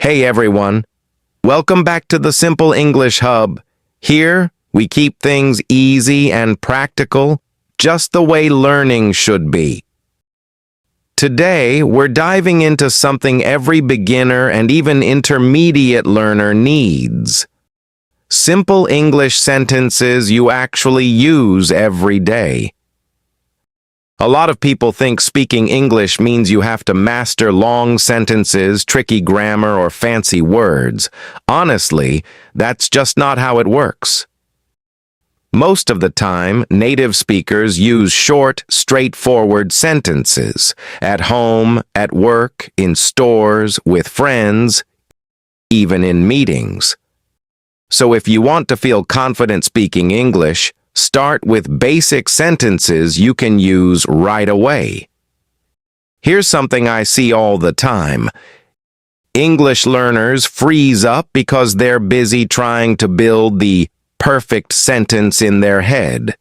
Hey everyone, welcome back to the Simple English Hub. Here, we keep things easy and practical, just the way learning should be. Today, we're diving into something every beginner and even intermediate learner needs. Simple English sentences you actually use every day. A lot of people think speaking English means you have to master long sentences, tricky grammar, or fancy words. Honestly, that's just not how it works. Most of the time, native speakers use short, straightforward sentences. At home, at work, in stores, with friends, even in meetings. So if you want to feel confident speaking English, start with basic sentences you can use right away. Here's something I see all the time. English learners freeze up because they're busy trying to build the perfect sentence in their head.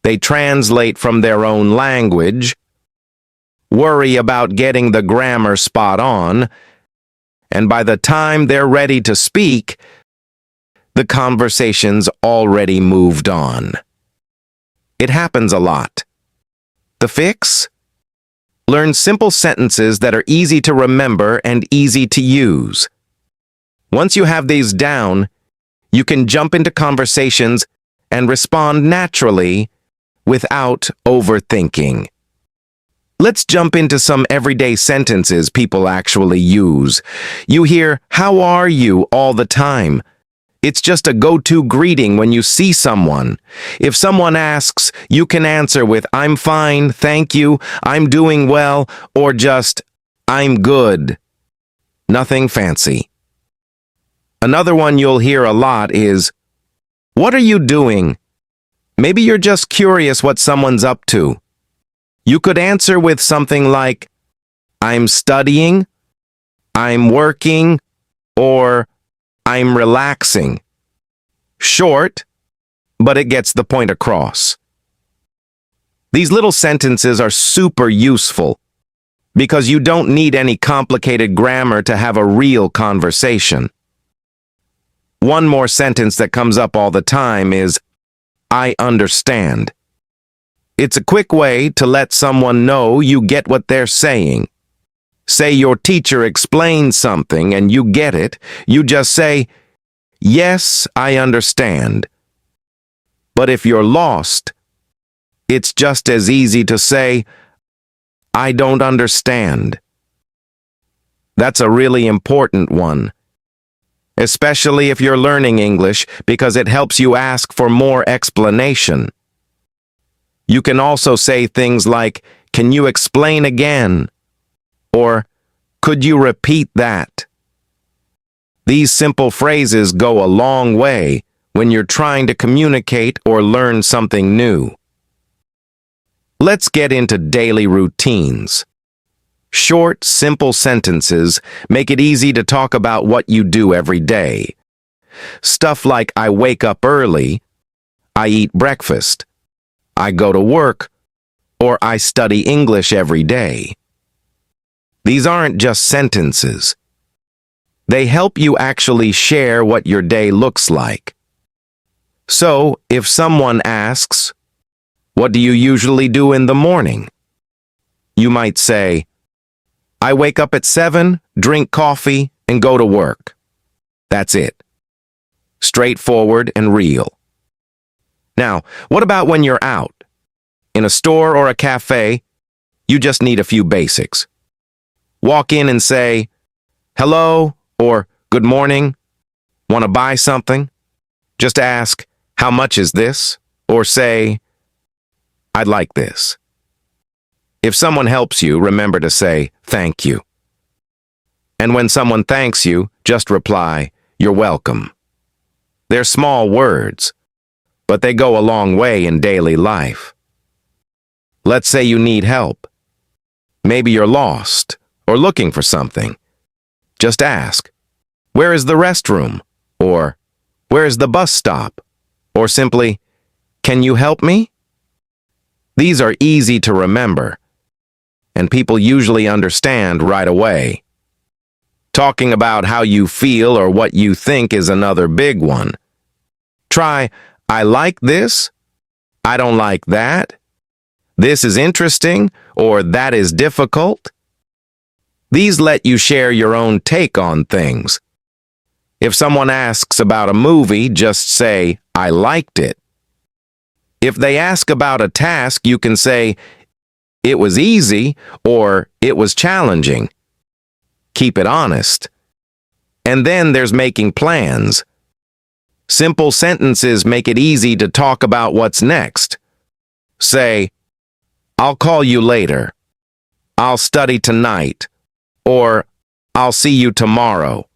They translate from their own language, worry about getting the grammar spot on, and by the time they're ready to speak, the conversation's already moved on. It happens a lot. The fix? Learn simple sentences that are easy to remember and easy to use. Once you have these down, you can jump into conversations and respond naturally without overthinking. Let's jump into some everyday sentences people actually use. You hear, "How are you?" all the time. It's just a go-to greeting when you see someone. If someone asks, you can answer with, "I'm fine, thank you, I'm doing well," or just, "I'm good." Nothing fancy. Another one you'll hear a lot is, "What are you doing?" Maybe you're just curious what someone's up to. You could answer with something like, "I'm studying," "I'm working," or "I'm relaxing." Short, but it gets the point across. These little sentences are super useful because you don't need any complicated grammar to have a real conversation. One more sentence that comes up all the time is, "I understand." It's a quick way to let someone know you get what they're saying. Say your teacher explains something and you get it, you just say, "Yes, I understand." But if you're lost, it's just as easy to say, "I don't understand." That's a really important one, especially if you're learning English because it helps you ask for more explanation. You can also say things like, "Can you explain again?" or "Could you repeat that?" These simple phrases go a long way when you're trying to communicate or learn something new. Let's get into daily routines. Short, simple sentences make it easy to talk about what you do every day. Stuff like, "I wake up early," "I eat breakfast," "I go to work," or "I study English every day." These aren't just sentences. They help you actually share what your day looks like. So, if someone asks, "What do you usually do in the morning?" you might say, "I wake up at 7, drink coffee, and go to work." That's it. Straightforward and real. Now, what about when you're out? In a store or a cafe, you just need a few basics. Walk in and say, "Hello," or "Good morning. Want to buy something?" Just ask, "How much is this?" or say, "I'd like this." If someone helps you, remember to say, "Thank you." And when someone thanks you, just reply, "You're welcome." They're small words, but they go a long way in daily life. Let's say you need help. Maybe you're lost or looking for something. Just ask, "Where is the restroom?" or "Where is the bus stop?" or simply, "Can you help me?" These are easy to remember, and people usually understand right away. Talking about how you feel or what you think is another big one. Try, I like this, I don't like that, this is interesting, or that is difficult. These let you share your own take on things. If someone asks about a movie, just say, I liked it. If they ask about a task, you can say, it was easy, or it was challenging. Keep it honest. And then there's making plans. Simple sentences make it easy to talk about what's next. Say, I'll call you later. I'll study tonight. Or, I'll see you tomorrow.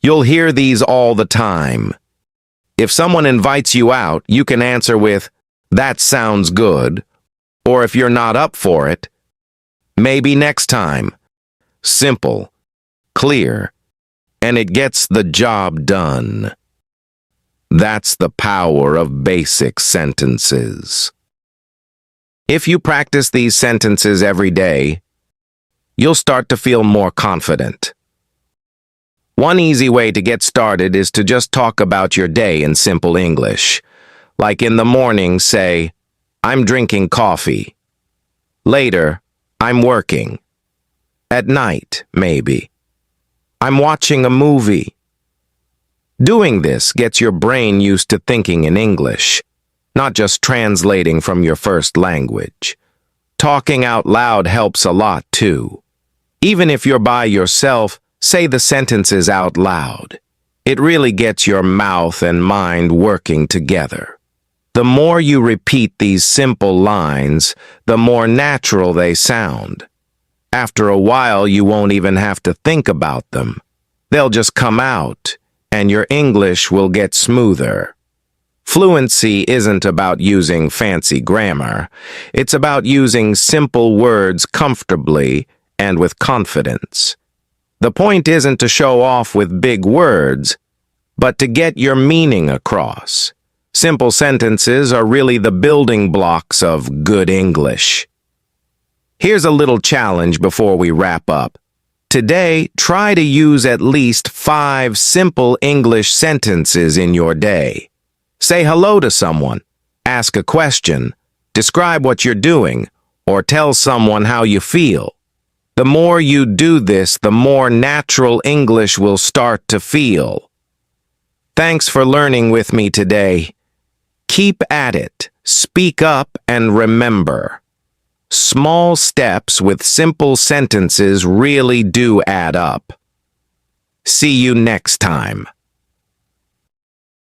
You'll hear these all the time. If someone invites you out, you can answer with, that sounds good. Or if you're not up for it, maybe next time. Simple, clear, and it gets the job done. That's the power of basic sentences. If you practice these sentences every day, you'll start to feel more confident. One easy way to get started is to just talk about your day in simple English. Like in the morning, say, I'm drinking coffee. Later, I'm working. At night, maybe. I'm watching a movie. Doing this gets your brain used to thinking in English, not just translating from your first language. Talking out loud helps a lot too. Even if you're by yourself, say the sentences out loud. It really gets your mouth and mind working together. The more you repeat these simple lines, the more natural they sound. After a while, you won't even have to think about them. They'll just come out, and your English will get smoother. Fluency isn't about using fancy grammar. It's about using simple words comfortably and with confidence. The point isn't to show off with big words, but to get your meaning across. Simple sentences are really the building blocks of good English. Here's a little challenge before we wrap up. Today, try to use at least 5 simple English sentences in your day. Say hello to someone, ask a question, describe what you're doing, or tell someone how you feel. The more you do this, the more natural English will start to feel. Thanks for learning with me today. Keep at it, speak up, and remember. Small steps with simple sentences really do add up. See you next time.